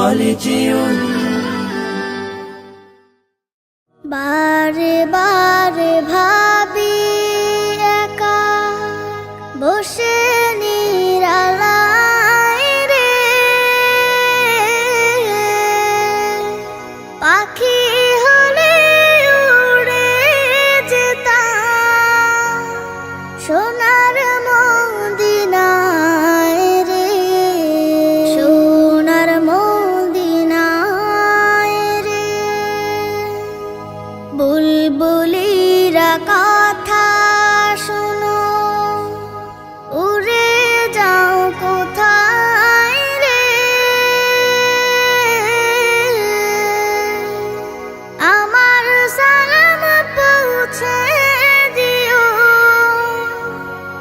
কলেজিয়ম। বারে বারে ভাবি একা বসে নিরালায় রে, পাখি হলে উড়ে যেতাম সোনার মদিনায় রে, সোনার মদিনায় রে। বুলবুলিরা কথা শোনো, উড়ে যাও কোথায় রে, আমার সালাম পৌঁছে দিও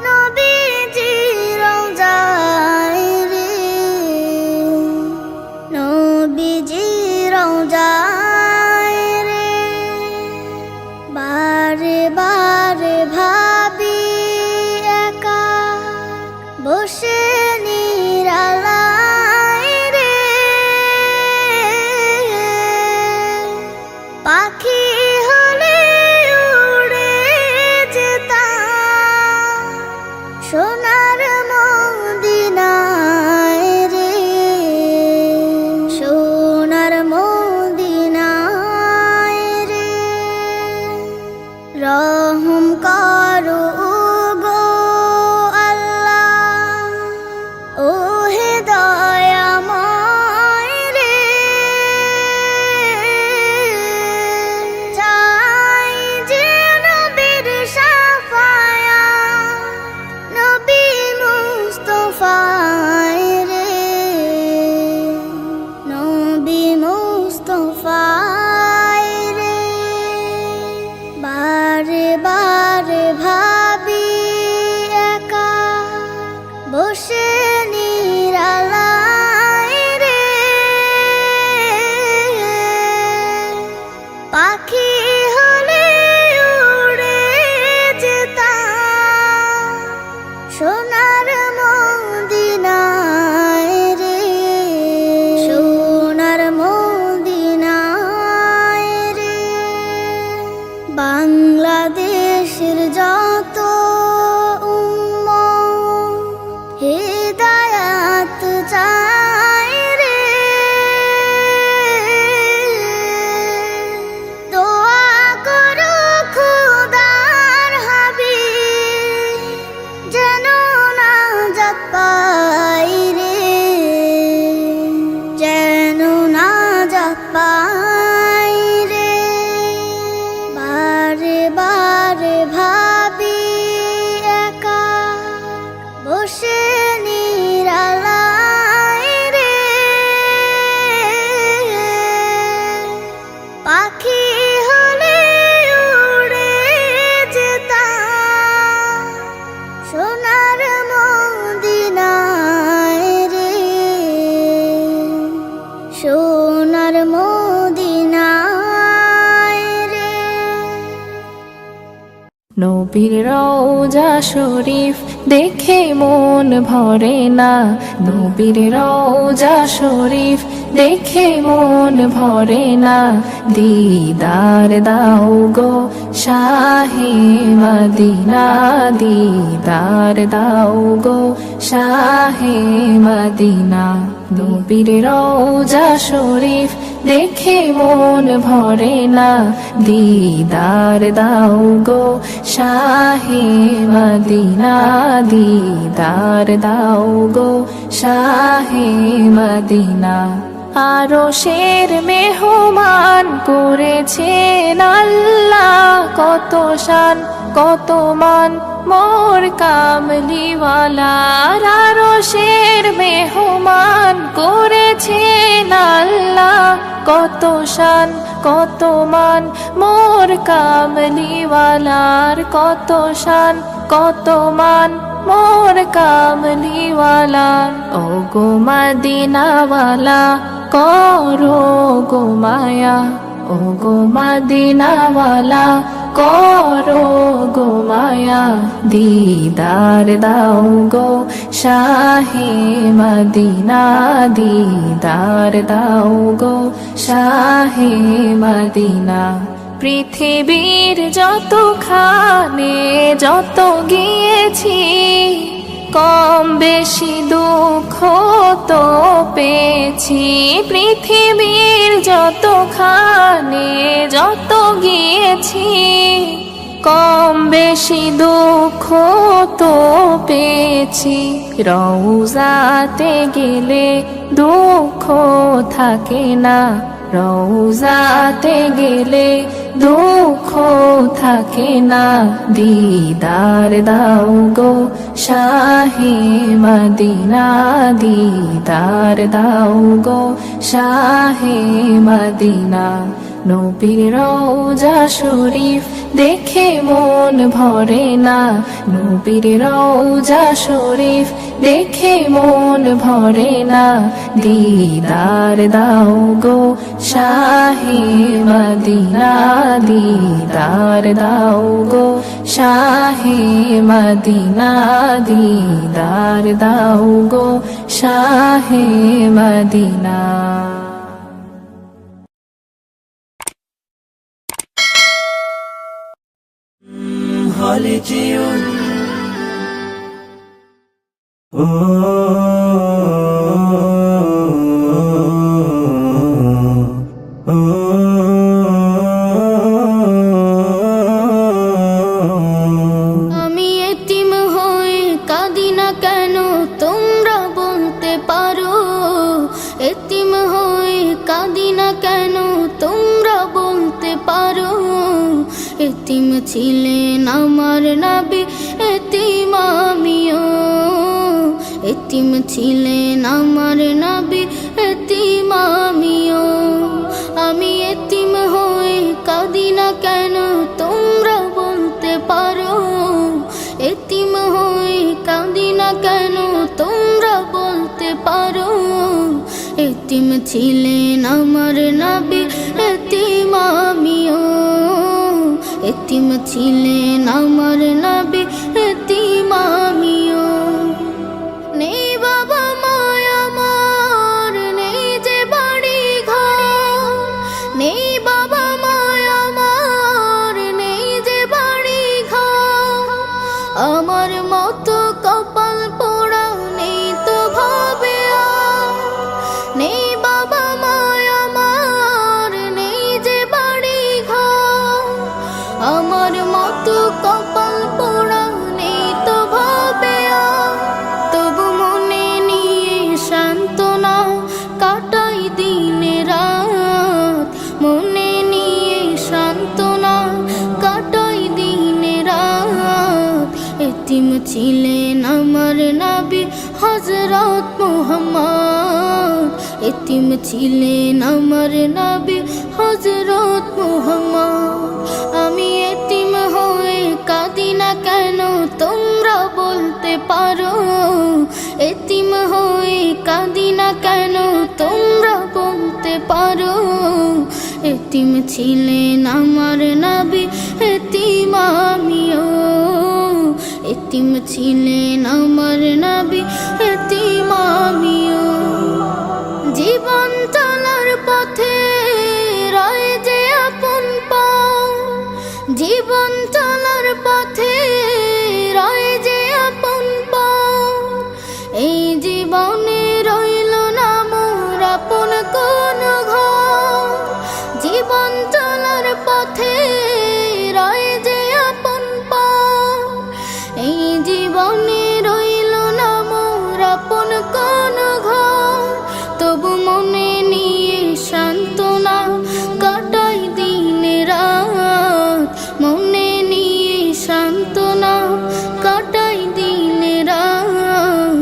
নবীজি রওজায় রে, নবীজি রওজায় রে। বারে বারে ভাবি একা বসে নিরালায় রে, পাখি হলে উড়ে যেতাম সোনার মদিনায় রে, সোনার মদিনায় রে। রহম করো গো আল্লাহ, ও হে দয়াময় রে, চাই যে নবীর শাফায়াত, নবী মুস্তাফায় রে, নবী মুস্তাফায় রে। বারে বারে ভাবি একা বসে নিরালায় রে, পাখি হলে উড়ে যেতাম সোনার মদিনায় রে, সোনার মদিনায় রে। বাংলাদেশের যত উম্মত হিদায়াত চায় রে, দোয়া করো খোদার হাবিব যেন নাজাত পাই রে, যেন নাজাত পাই রে। বারে বারে ভাবি একা বসে নিরালায় রে, পাখি হলে উড়ে যেতাম সোনার মদিনায় রে, সোনার মদিনায় রে। নবীর রওজা শরীফ দেখে মন ভরে না, নবীর রওজা শরীফ দেখে মন ভরে না। দিদার দাও গো শাহে মদিনা, দিদার দাও গো শাহে মদিনা। নবীর রওজা শরীফ দেখে মন ভরে না, দিদার দাও গো শাহে মদিনা, দিদার দাও গো শাহে মদিনা। আরশের মেহমান করেছেন আল্লাহ, কত শান কত মান মোর কামলিওয়ালার। আরশের মেহমান করেছেন আল্লাহ, কত শান কত মান মোর কামলিওয়ালার, কত শান কত মান মোর কামলিওয়ালার। ও গো মদিনাওয়ালা করো গো মায়া, ও গো মদিনাওয়ালা করো গো মায়া, দিদার দাও গো শাহে মদিনা, দিদার দাও গো শাহে মদিনা। পৃথিবীর যতখানে যত গিয়েছি, কম বেশি দুঃখ তো পেয়েছি। পৃথিবীর যতখানে যত গিয়েছি, কম বেশি দুঃখ তো পেয়েছি। রওজাতে গেলে দুঃখ থাকে না, রওজাতে গেলে দুঃখ থাকে না। দিদার দাও গো শাহে মদিনা, দিদার দাও গো শাহে মদিনা। নবীর রওজা শরীফ দেখে মন ভরে না, নবীর রওজা শরীফ দেখে মন ভরে না। দিদার দাও গো শাহে মদিনা, দিদার দাও গো শাহে মদিনা, দিদার দাও গো শাহে মদিনা। হলে যেও আমি এতিম হয়ে কাঁদি না কেন তোমরা বলতে পারো, এতিম হয়ে কাঁদি না কেন তোমরা বলতে পারো। এতিম ছিলেন আমার নবী, এতিম আমিও, এতিম ছিলেন আমার নবী, এতিম আমিও। আমি এতিম হয়ে কাঁদি না কেন তোমরা বলতে পারো, এতিম হয়ে কাঁদি না কেন তোমরা বলতে পারো। এতিম ছিলেন আমার নবী, এতিম আমিও, এতিম ছিলেন আমার নবী, এতিম আমিও। নেই বাবা মায় আমার, নেই যে বাড়ি ঘর, নেই বাবা মায় আমার, নেই যে বাড়ি ঘর। আমার মতো কপাল পোড়া নেই তো ভাবে আর, নেই বাবা মায় আমার, নেই যে বাড়ি ঘর। আমার মতো কপাল পোড়া নেই তো ভাবে আর, তবু মনে নিয়ে সান্ত্বনা কাটাই দিনে রাত, মনে নিয়ে সান্ত্বনা কাটাই দিনে রাত। এতিম ছিলেন আমার নবী হযরত মুহাম্মদ, এতিম ছিলেন আমার নবী হযরত মুহাম্মদ। আমি এতিম হয়ে কাঁদি না কেন তোমরা বলতে পারো, এতিম হয়ে কাঁদি না কেন তোমরা বলতে পারো। এতিম ছিলেন আমার নবী, এতিম আমিও, এতিম ছিলেন আমার নবী, এতিম আমিও। জীবন চলার পথে রয় যে আপন পাও, জীবন চলার পথে রয় যে আপন পাও। এই জীবনে রইল না মোর আপন কোন ঘর, জীবন চলার পথে রয় যে আপন পাও। এই জীবনে রইল না মোর আপন কোন ঘর, তবু মনে নিয়ে সান্ত্বনা কাটাই দিনে রাত, মনে নিয়ে সান্ত্বনা কাটাই দিনে রাত।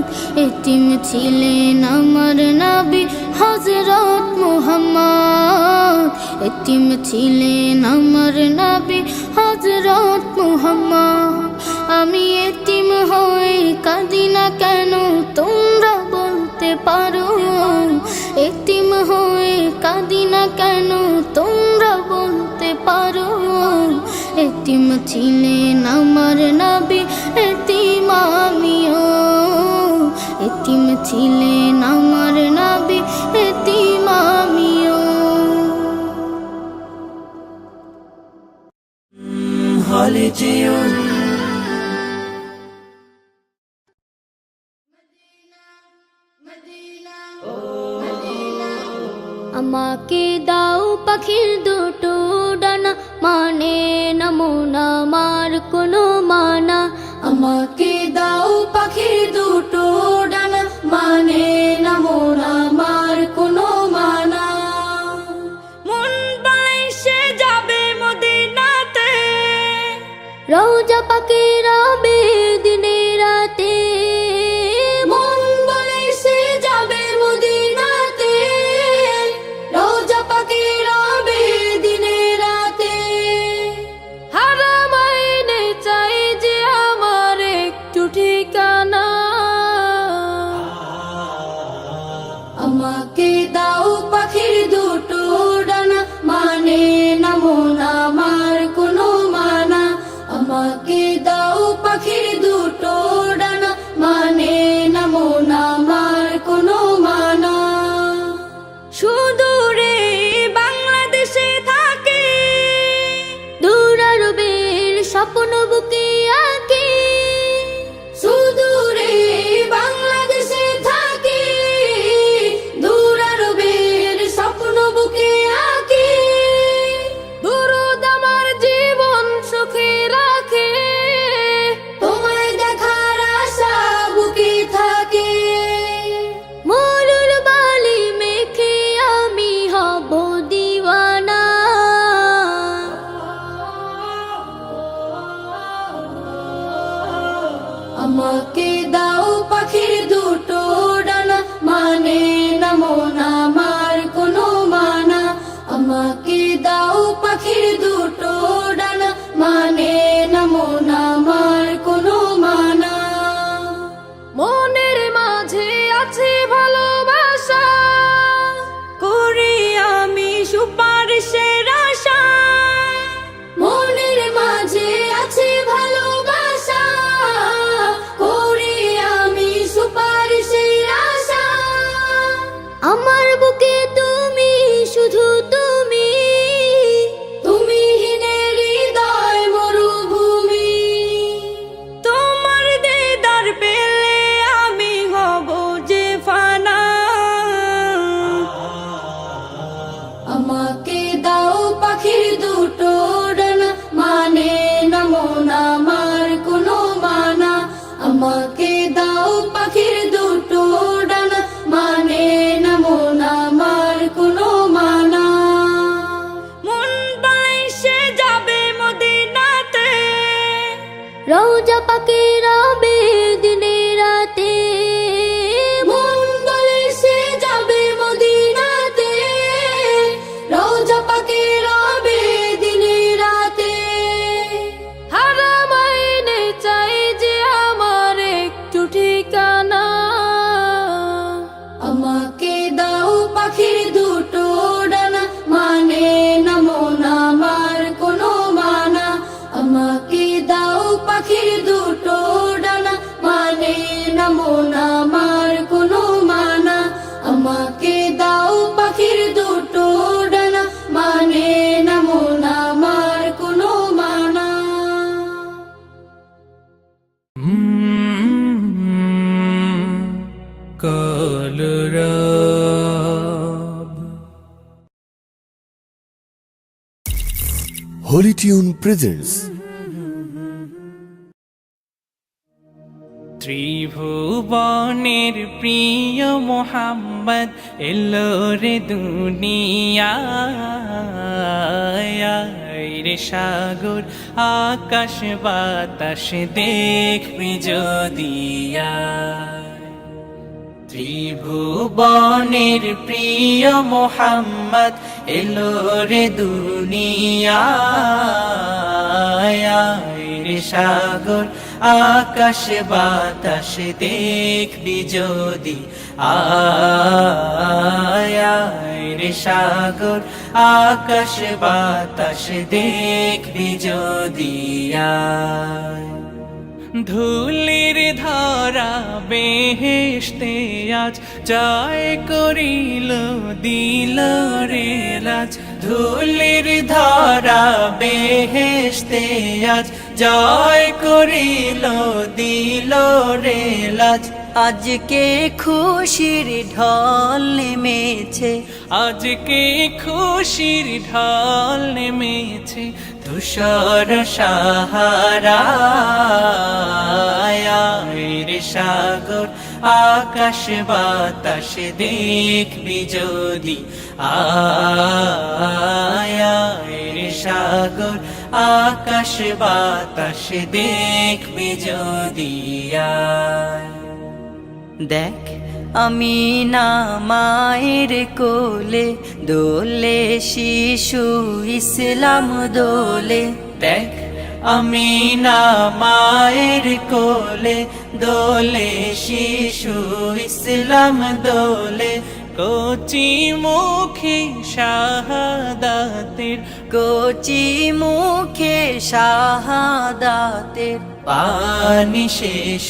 এতিম ছিলেন আমার নবী হযরত মুহাম্মদ, এতিম ছিলেন আমার নবী হযরত মুহাম্মদ। আমি এতিম হয়ে কাঁদি না কেন তোমরা বলতে পারো, এতিম হয়ে কাঁদি না কেন তোমরা বলতে পারো। এতিম ছিলেন আমার নবী এতিম আমিও এতিম ছিলেন আমার নবী এতিম আমিও হলে যেও আমাকে দাও পাখির দুটো ডানা মানে না মন আমার কোনো মানা আমাকে দাও পাখির দুটো ডানা মানে না মন আমার কোনো মানা মন বলে সে যাবে মদিনাতে রওজা পাকে রবে দিনে রাতে মন বলে সে যাবে মদিনাতে রওজা পাকে রবে দিনে রাতে হারাম আইনে চাই যে আমার একটু ঠিকানা আমাকে দাও পাখির দুটো ডানা মানে না মন আমার কোনো মানা আমাকে দাও পাখির দুটো ডানা মানে না মন আমার কোনো মানা সুদূরে বাংলাদেশে থাকে দূর আরবের স্বপ্ন বুকে আঁকে সুদূরে বাংলাদেশে থাকে দূর আরবের স্বপ্ন বুকে আঁকে দুরুদ আমার জীবন সুখে রাখে তোমায় দেখার আশা বুকে থাকে মরুর বালি মেখে আমি হব দিওয়ানা আমাকে দাও পাখির দুটো ডানা মানে না মন আমার কোনো মানা আমাকে দাও পাখির দুটো ডানা মানে না মন আমার কোনো মানা মনের মাঝে আছে ভালোবাসা করি আমি সুপারিশের আশা মনের মাঝে আছে ভালোবাসা করি আমি সুপারিশের আশা আমার বুকে তুমি শুধু তুমি তুমি হীনে হৃদয় মরুভূমি তোমার দিদার পেলে আমি হব যে ফানা আমাকে দাও পাখির দুটো ডানা মানে না মন আমার কোনো মানা আমাকে দাও পাখির দুটো ডানা মানে না মন আমার কোনো মানা মন বলে সে যাবে মদিনাতে রওজা পাকে রবে দিনে রাতে মন বলে সে যাবে মদিনাতে রওজা পাকে রবে দিনে রাতে হারাম আইনে চাই যে আমার একটু ঠিকানা আমাকে দাও পাখির দুটো ডানা মানে না মন আমার কোনো মানা আমাকে দাও পাখির দুটো ডানা মানে না মন আমার কোনো মানা আমাকে দাও পাখির দুটো ডানা মানে না মন আমার কোনো মানা কলরব হোলি টিউন প্রেজেন্টস ত্রিভুবনের প্রিয় মোহাম্মদ এলো রে দুনিয়ায় রে সাগর আকাশ বাতাস দেখবি যদিয়া ত্রিভুবনের প্রিয় মোহাম্মদ এলো রে দুনিয়ায় রে সাগর আকাশ বাতাস দেখবি যদি আয় সাগর আকাশ বাতাস দেখবি যদি আয়। ধুলির ধরা বেহেশতে আজ জয় করিল দিল রে লাজ। ধুলির ধরা বেহেশতে আজ জয় করিল দিল রে লাজ। আজকে খুশির ঢল নেমেছে, আজকে খুশির ঢল নেমেছে ধূসর সাহারায় রে সাগর আকাশ বাতাস দেখবি যদি আয় রে সাগর আকাশ বাতাস দেখবি যদি আয়। দেখ আমি না মায়ের কোলে দোলে শিশু ইসলাম দোলে। দেখ আমি না মায়ের কোলে দোলে শিশু ইসলাম দোলে। কচি মুখে শাহাদাতের, কচি মুখে শাহাদাতের পানি শেষ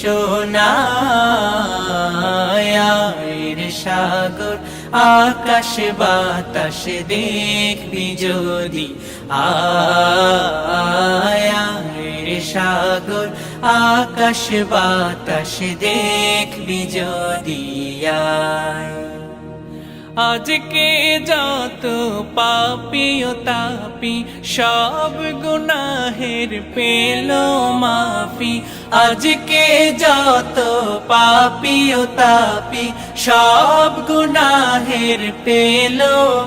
নায় রে সাগর আকাশ বাতাস দেখবি যদি আয় রে সাগর আকাশ বাতাস দেখবি যদি আয়। আজকে যত পাপী ও তাপি সব গুনাহের পেল মাফি। আজকে যত পাপী ও তাপি সব গুনাহের পেল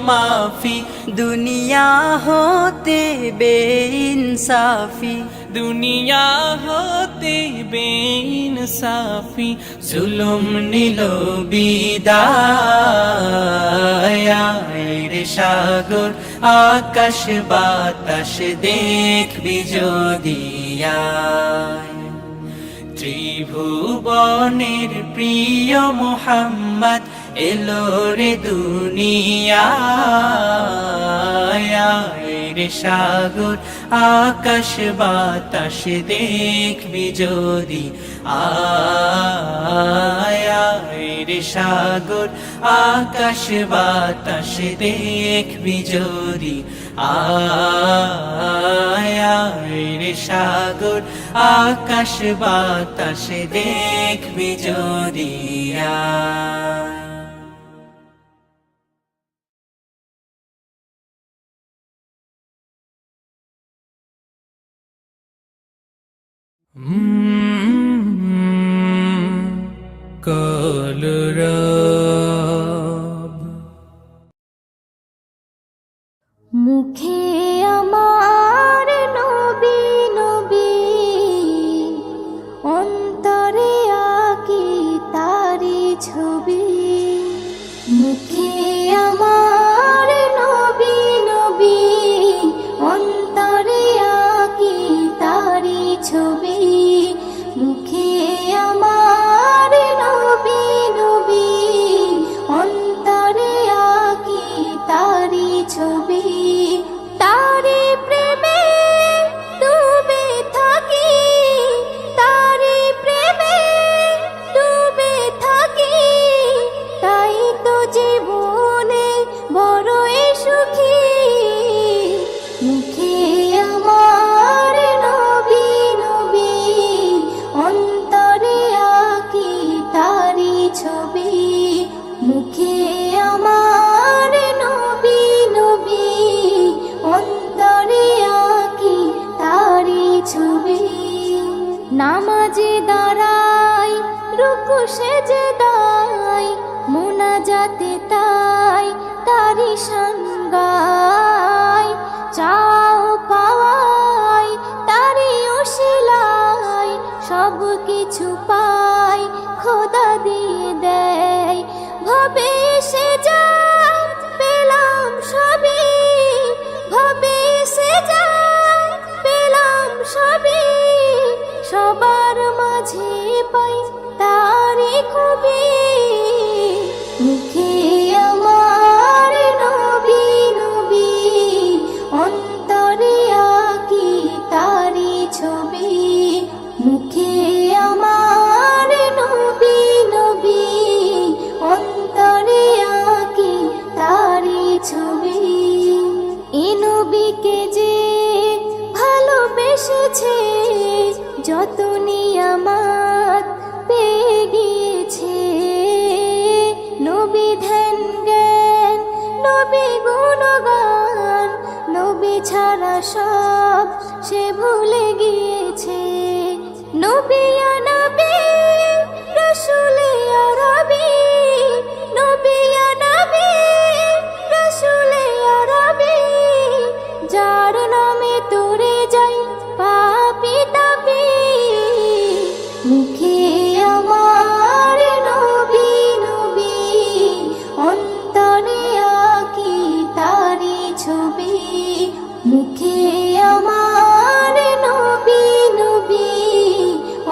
মাফি। দুনিয়া হতে বেইনসাফি, দুনিয়া হতে বেইনসাফি জুলুম নিল বিদায় রে সাগর আকাশ বাতাস দেখবি যদি আয়। ত্রিভুবনের প্রিয় মোহাম্মদ এলো রে দুনিয়ায় রে সাগর আকাশ বাতাস দেখবি যদি আয় রে সাগর আকাশ বাতাস দেখবি যদি আয় রে সাগর আকাশ বাতাস দেখবি যদি আয়। কলরব মুখে আমার নবী নবী, অন্তরে আঁকি তারি ছবি। মুখে আমার নবী নবী, অন্তরে আঁকি তারি ছবি। মুখে আমার নবী নবী, অন্তরে আঁকি তারি ছবি। তারি প্রেমে ডুবে থাকি, তারি প্রেমে ডুবে থাকি। তাই তো জীবনে বড়ই সুখী। মুখে আমার নবী নবী, অন্তরে আঁকি তারি ছবি। মুখে আমার নবী নবী, অন্তরে আঁকি তারি ছবি। নামাজে দাঁড়াই রুকু সেজদাই, মুনাজাতে তাই তারি শান গাই। চাও পাওয়াই তারি উশিলাই, সব কিছু পাই খোদা দিয়ে দেয়। ভবে সে যায় পেলাম সবই, ভবে সে যায় পেলাম সবই। সবার মাঝে পাই তারি খুবই। মুখে আমার ছাড়া সব সে ভুলে গিয়েছে। নবী ইয়া নবী রাসূলে ইয়া রবি, নবী ইয়া নবী রাসূলে ইয়া রবি, যার নামে তোরে যাই পাপি তাপি। মুখে আমার নবী নবী, অন্তরে আঁকি তারি ছবি। মুখে আমার নবী নবী,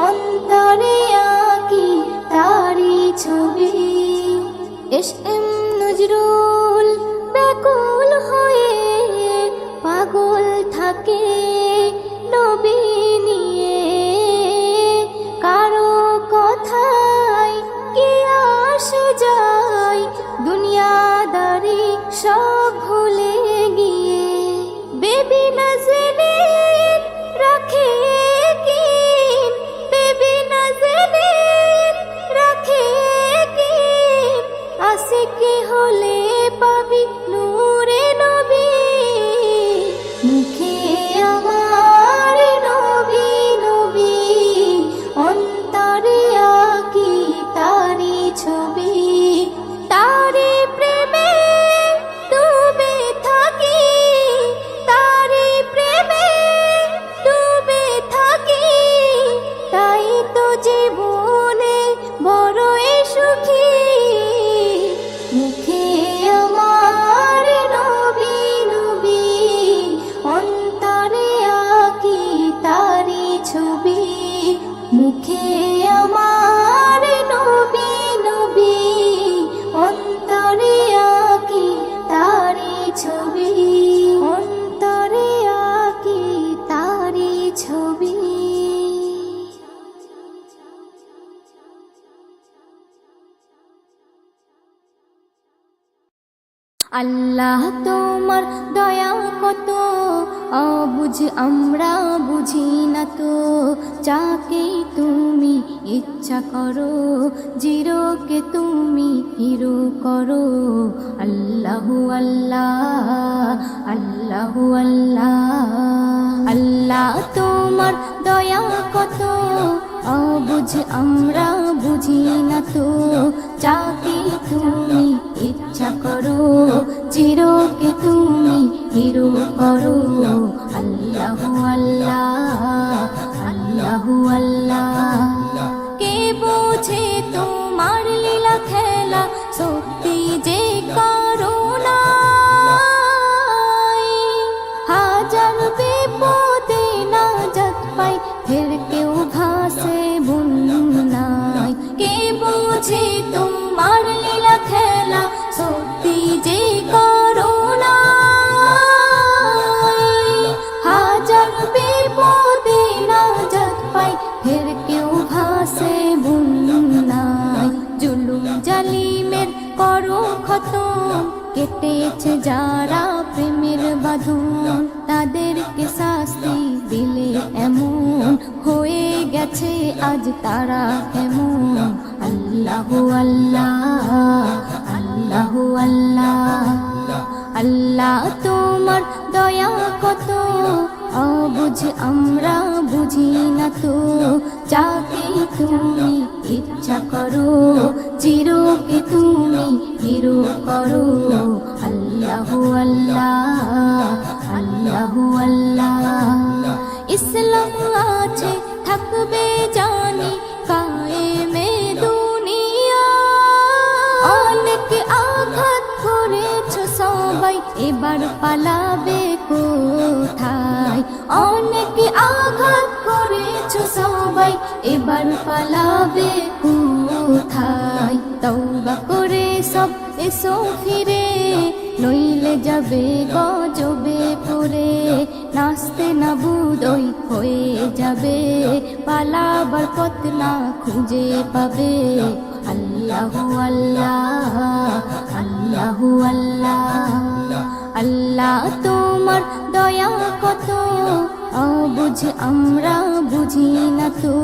অন্তরে আঁকি তারি ছবি। এস.এম. নজরুল ব্যাকুল হয়ে পাগল থাকে নবী নিয়ে। কারো কথায় কি আসে যায়, দুনিয়াদারি সব ভুলে গিয়ে। বেবি নাজনীন রাখে কি, বেবি নাজনীন রাখে কি, আশিকি হলে পাবি নূরে নবী। মুখে আমার নবী নবী, অন্তরে আঁকি তারি ছবি। তারি প্রেমে ডুবে থাকি, তারি প্রেমে ডুবে থাকি, তাই তো জীবনে বড়ই সুখী। মুখে আমার নবী নবী, অন্তরে আঁকি তারি ছবি। মুখে আমার নবী নবী, অন্তরে আঁকি তারি ছবি, অন্তরে আঁকি তারি ছবি। আল্লাহ তোমার দয়া কত অবুঝ আমরা বুঝি না তো। যাকে তুমি ইচ্ছা করো জিরোকে তুমি হিরো করো। আল্লাহু আল্লাহ আল্লাহু আল্লাহ। আল্লাহ তোমার দয়া কত অবুঝ আমরা বুঝি না তো। যাকে তুমি ইচ্ছা করো জিরোকে তুমি হিরো করো। আল্লাহু আল্লাহ আল্লাহু আল্লাহ। কে বোঝে তোমার লীলা খেলা, শক্তি যে করুণা। হাজার বিপদে নাজাত পাই, ফের কেউ ভাসে বন্যায়। কে বোঝে তোমার লীলা খেলা, শক্তি যে করুণা। হাজার বিপদে নাজাত পাই, ফের কেউ ভাসে বন্যায়। জুলুম জালিমের করো খতম, কেটেছে যারা প্রেমের বাঁধন। তাদেরকে শাস্তি দিলে এমন হয়ে গেছে আজ তারা কেমন। আল্লাহু আল্লাহ আল্লাহু আল্লাহ। আল্লাহ তোমার দয়া কত অবুঝ আমরা বুঝি না তো। যাকে তুমি ইচ্ছা করো জিরোকে তুমি হিরো করো। আল্লাহু আল্লাহ আল্লাহু আল্লাহ। ইসলাম আছে থাকবে জানি কায়েমে দুনিয়া। অনেক আঘাত করেছো সবাই, এবার পালাবে কোথায়। অনেক আঘাত করেছো সবাই, এবার পালাবে কোথায়। তওবা করে সব এসো ফিরে, নইলে যাবে গজবে পড়ে। নাচতে নাবুদ ওই হয়ে যাবে, পালাবার পথ না খুঁজে পাবে। আল্লাহু আল্লাহ আল্লাহু আল্লাহ। আল্লাহ তোমার দয়া কত অবুঝ আমরা বুঝি না তো।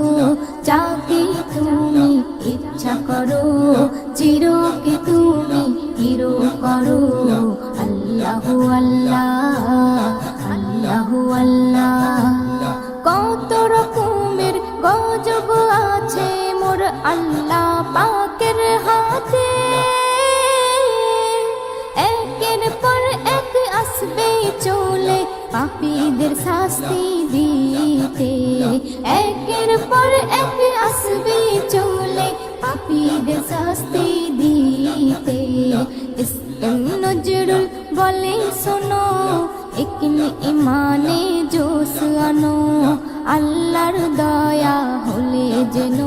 যাকে তুমি ইচ্ছা করো জিরোকে তুমি হিরো করো। আল্লাহু আল্লাহ পাপীদের শাস্তি দিতে, একের পর এক আসবে চলে পাপীদের শাস্তি দিতে। এসএম নজরুল বলে শোনো, একনি ইমানে জোশ আনো, আল্লাহর দয়া হলে যেন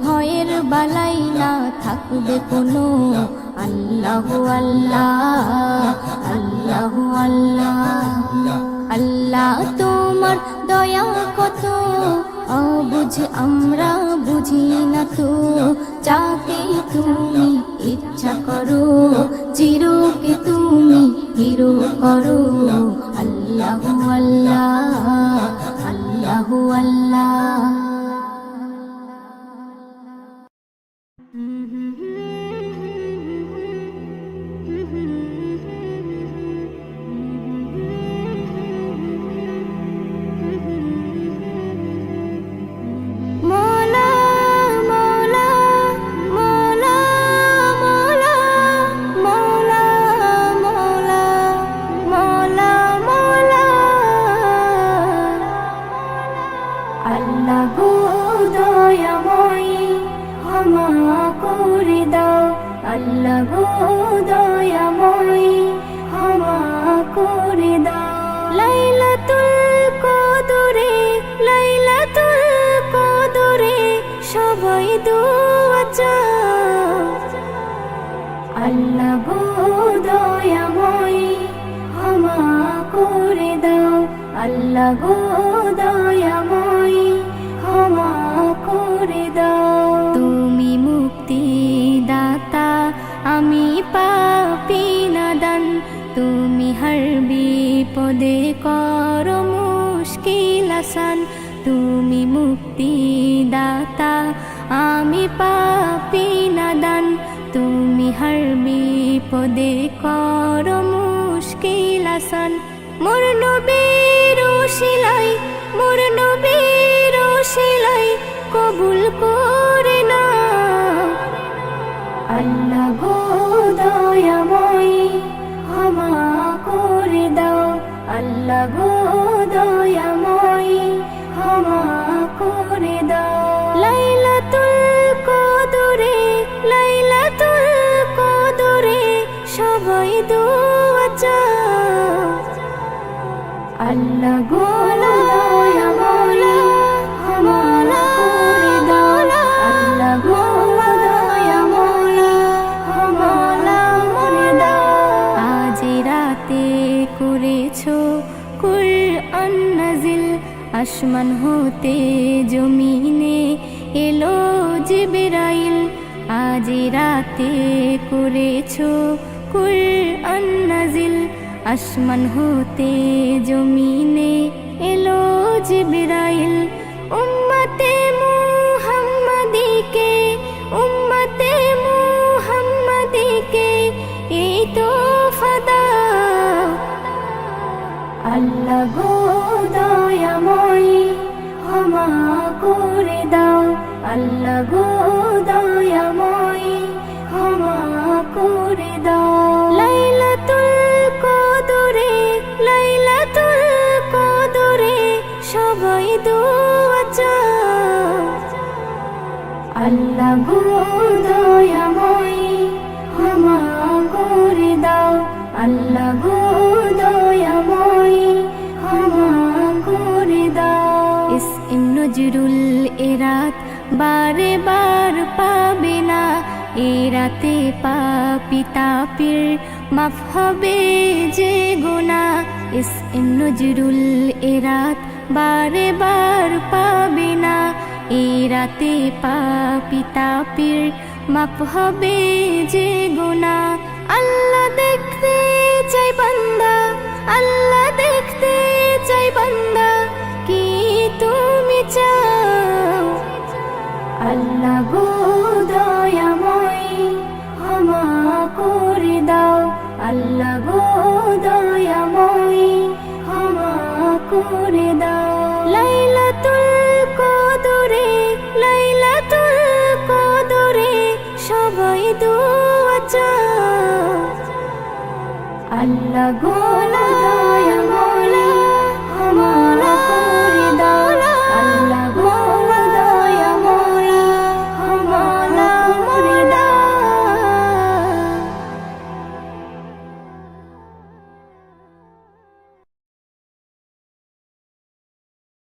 ভয়ের বালাই না থাকবে কোনো। আল্লাহু আল্লাহ, আল্লাহু আল্লাহ, আল্লাহ তোমার দয়া কত অবুঝ আমরা বুঝি না তো। যাকে তুমি ইচ্ছা করো চিরকে তুমি হিরো করো। আল্লাহু আল্লাহ, আল্লাহু আল্লাহ। মৌলা মৌলা মৌলা মৌলা মৌলা মৌলা মৌলা মৌলা। আল্লাহ গো দয়াময়ী ক্ষমা করে দাও, আল্লাহ গো দয়াময়ী ক্ষমা করে দাও। লাইলাতুল কদরে, লাইলাতুল কদরে সবাই দোয়া চাও। আল্লাহ গো দয়াময়ী ক্ষমা করে দাও, আল্লাহ গো দয়াময়ী ক্ষমা করে দাও। তুমি মুক্তি দাতা আমি পাপী নাদান, তুমি হর বিপদে করো মুশকিল আসান। তুমি মুক্তি দাতা আমি পাপী নাদান, তুমি হর বিপদে করো মুশকিল আসান। মোর নবীর ওসিলাই, মোর নবীর ওসিলাই কবুল করে নাও। আল্লাহ গো দয়াময়ী ক্ষমা করে দাও, আল্লাহ গো দয়াময়ী ক্ষমা করে দাও। লাইলাতুল কদরে, লাইলাতুল কদরে সবাই দোয়া চাও। আল্লাহ গো দয়াময়ী ক্ষমা করে দাও, আল্লাহ গো দয়াময়ী ক্ষমা করে দাও। আজ রাতে করেছো কুরআন নাজিল, আসমান হতে জমিনে এলো জিবরাইল। আজ রাতে করেছো কুরআন নাজিল, আসমান হতে জমিনে এলো জিবরাইল। উম্মতে মুহাম্মাদিকে, উম্মতে মুহাম্মাদিকে এই তোফা দাও। আল্লাহ গো দয়াময়ী ক্ষমা করে দাও, আল্লাহ গো দয়াময়ী ক্ষমা করে দাও। লাইলাতুল কদরে, লাইলাতুল কদরে সবাই দোয়া চাও। আল্লাহ গো দয়াময়ী ক্ষমা করে দাও, আল্লাহ গো দয়াময়ী ক্ষমা করে দাও। এসএম নজরুল এরাত বারে বার পাবে না, এ রাতে পাপী তাপীর মাফ হবে যে গুনাহ। এসএম নজরুল এরাত বারে বার পাবে না, এ রাতে পাপী তাপীর মাফ হবে যে গুনাহ। আল্লাহ দেখতে চাই বান্দা, আল্লাহ দেখতে চাই বান্দা কি তুমি চাও। আল্লাহ গো দয়াময়ী ক্ষমা করে দাও, আল্লাহ গো দয়াময়ী ক্ষমা করে দাও। লাইলাতুল কদরে, লাইলাতুল কদরে সবাই দোয়া চাও। আল্লাহ গো